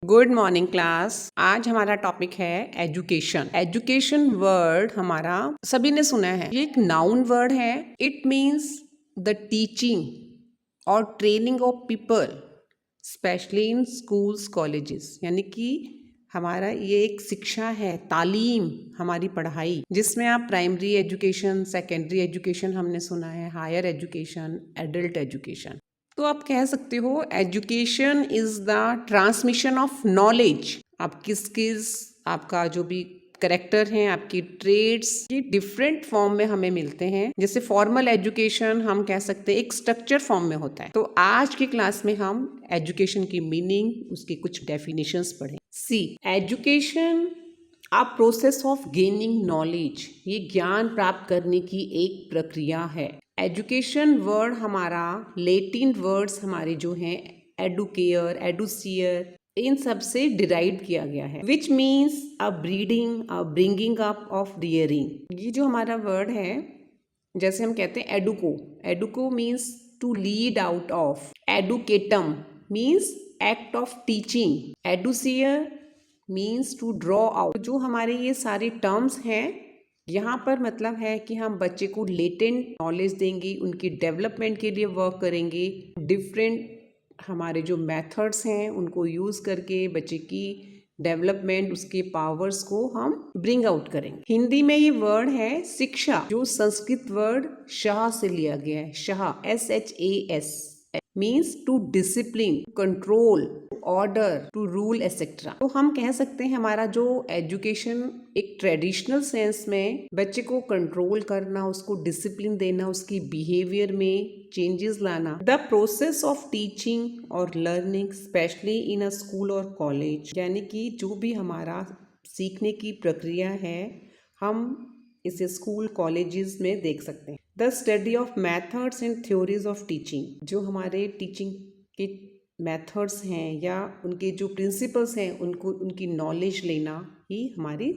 Good morning class. आज हमारा topic है एजुकेशन। एजुकेशन वर्ड हमारा सभी ने सुना है। ये एक नाउन वर्ड है। इट मीन्स द टीचिंग और training of people specially in schools colleges. यानी कि हमारा ये एक शिक्षा है, तालीम, हमारी पढ़ाई, जिसमें आप प्राइमरी एजुकेशन, सेकेंडरी एजुकेशन हमने सुना है, हायर एजुकेशन, एडल्ट एजुकेशन। तो आप कह सकते हो education is the transmission of knowledge. आपकी स्किल्स, आपका जो भी करेक्टर हैं, आपकी ट्रेड्स, ये डिफरेंट फॉर्म में हमें मिलते हैं। जैसे फॉर्मल एजुकेशन हम कह सकते हैं एक स्ट्रक्चर फॉर्म में होता है। तो आज की क्लास में हम एजुकेशन की मीनिंग, उसकी कुछ डेफिनेशंस पढ़ें। See education a process of gaining knowledge. ये ज्ञान प्राप्त करने की एक प्रक्रिया है। एजुकेशन वर्ड हमारा लेटिन वर्ड्स हमारे जो हैं एडुकेयर, एडुसियर, इन सब से डिराइव किया गया है, which means a breeding, a bringing up of rearing. ये जो हमारा वर्ड है, जैसे हम कहते हैं educo, educo means to lead out of, educatum means act of teaching, educere means to draw out. जो हमारे ये सारे टर्म्स हैं, यहाँ पर मतलब है कि हम बच्चे को लेटेंट नॉलेज देंगे, उनकी डेवलपमेंट के लिए वर्क करेंगे। डिफरेंट हमारे जो मेथड्स हैं उनको यूज़ करके बच्चे की डेवलपमेंट, उसके पावर्स को हम ब्रिंग आउट करेंगे। हिंदी में ये वर्ड है शिक्षा, जो संस्कृत वर्ड शाह से लिया गया है। शाह, SHAS, means to discipline, control, order, to rule etcetera. तो हम कह सकते हैं हमारा जो एजुकेशन एक ट्रेडिशनल सेंस में बच्चे को कंट्रोल करना, उसको डिसिप्लिन देना, उसकी बिहेवियर में चेंजेस लाना। द प्रोसेस ऑफ टीचिंग और learning specially in a school और कॉलेज। यानी कि जो भी हमारा सीखने की प्रक्रिया है, हम इसे स्कूल कॉलेजेस में देख सकते हैं। The study of methods and theories of teaching. जो हमारे टीचिंग के मेथड्स हैं या उनके जो प्रिंसिपल्स हैं, उनको उनकी नॉलेज लेना ही हमारी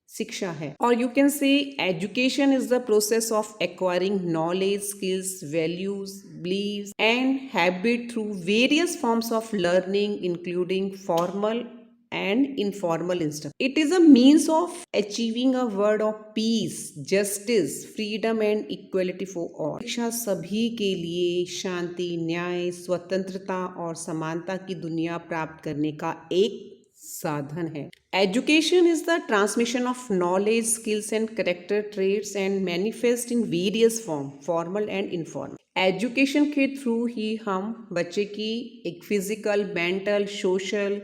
शिक्षा है। और you can say education is the process of acquiring knowledge, skills, values, beliefs and habit through various forms of learning including formal and informal instruction. It is a means of achieving a world of peace, justice, freedom and equality for all. शिक्षा सभी के लिए शांति, न्याय, स्वतंत्रता और समानता की दुनिया प्राप्त करने का एक साधन है। Education is the transmission of knowledge, skills and character traits and manifest in various form, formal and informal. Education के थ्रू ही हम बच्चे की एक physical, mental, social,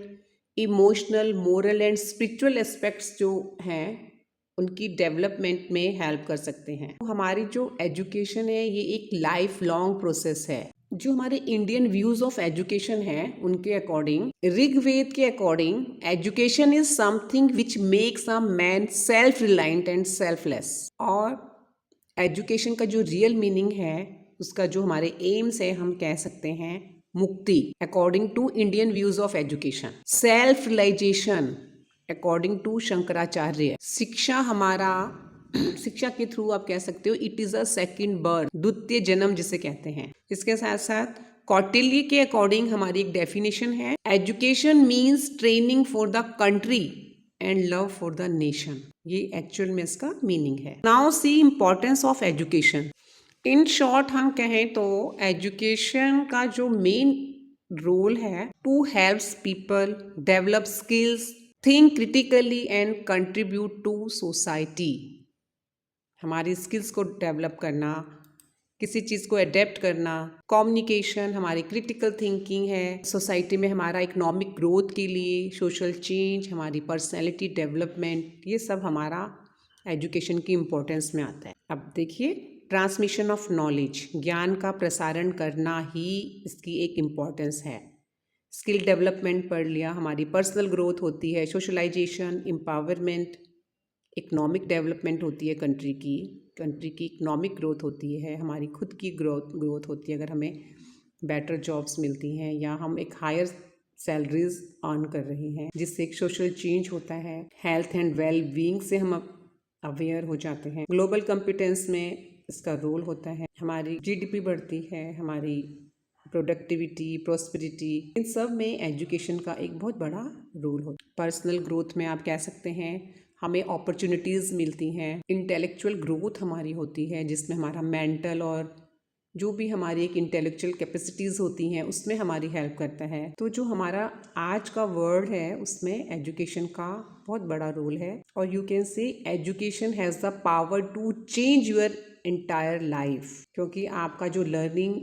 emotional, moral and spiritual aspects जो हैं उनकी डेवलपमेंट में हेल्प कर सकते हैं। तो हमारी जो एजुकेशन है ये एक लाइफ लॉन्ग प्रोसेस है। जो हमारे इंडियन व्यूज ऑफ एजुकेशन है उनके अकॉर्डिंग, ऋग्वेद के according, education is something which makes a man self reliant and selfless. और एजुकेशन का जो रियल मीनिंग है, उसका जो हमारे एम्स है, हम कह सकते हैं मुक्ति according to Indian views of education, self realisation according to Shankaracharya. शिक्षा हमारा शिक्षा के थ्रू आप कह सकते हो it is a second birth, द्वितीय जन्म जिसे कहते हैं। इसके साथ साथ कौटिल्य के अकॉर्डिंग हमारी एक डेफिनेशन है, education means training for the country and love for the nation. ये एक्चुअल में इसका मीनिंग है। Now see importance of education. In short हम कहें तो एजुकेशन का जो मेन रोल है, to helps people develop skills, think critically and contribute to society. हमारी स्किल्स को डेवलप करना, किसी चीज़ को अडेप्ट करना, कम्युनिकेशन, हमारी क्रिटिकल थिंकिंग है, सोसाइटी में हमारा इकोनॉमिक ग्रोथ के लिए, सोशल चेंज, हमारी पर्सनैलिटी डेवलपमेंट, ये सब हमारा एजुकेशन की इम्पोर्टेंस में आता है। अब देखिए, ट्रांसमिशन ऑफ नॉलेज, ज्ञान का प्रसारण करना ही इसकी एक इम्पॉर्टेंस है। स्किल डेवलपमेंट पढ़ लिया, हमारी पर्सनल ग्रोथ होती है, सोशलाइजेशन, एम्पावरमेंट, इकोनॉमिक डेवलपमेंट होती है, कंट्री की इकोनॉमिक ग्रोथ होती है, हमारी खुद की ग्रोथ होती है अगर हमें बेटर जॉब्स मिलती हैं या हम एक हायर सैलरीज अर्न कर रहे हैं, जिससे एक सोशल चेंज होता है। हेल्थ एंड वेल बीइंग से हम अवेयर हो जाते हैं। ग्लोबल कॉम्पिटेंस में इसका रोल होता है, हमारी GDP बढ़ती है, हमारी प्रोडक्टिविटी, प्रॉस्पेरिटी, इन सब में एजुकेशन का एक बहुत बड़ा रोल होता है। पर्सनल ग्रोथ में आप कह सकते हैं हमें अपॉर्चुनिटीज़ मिलती हैं, इंटेलेक्चुअल ग्रोथ हमारी होती है जिसमें हमारा मेंटल और जो भी हमारी एक इंटेलेक्चुअल कैपेसिटीज़ होती हैं उसमें हमारी हेल्प करता है। तो जो हमारा आज का वर्ड है उसमें एजुकेशन का बहुत बड़ा रोल है और you can say education has the power to change your entire life, क्योंकि आपका जो लर्निंग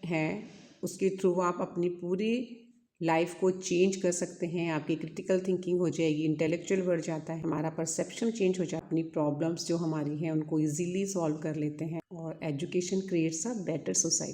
है उसके थ्रू आप अपनी पूरी लाइफ को चेंज कर सकते हैं। आपकी क्रिटिकल थिंकिंग हो जाएगी, इंटेलेक्चुअल बढ़ जाता है, हमारा परसेप्शन चेंज हो जाता है, अपनी प्रॉब्लम्स जो हमारी हैं उनको इजीली सॉल्व कर लेते हैं और education creates a better society.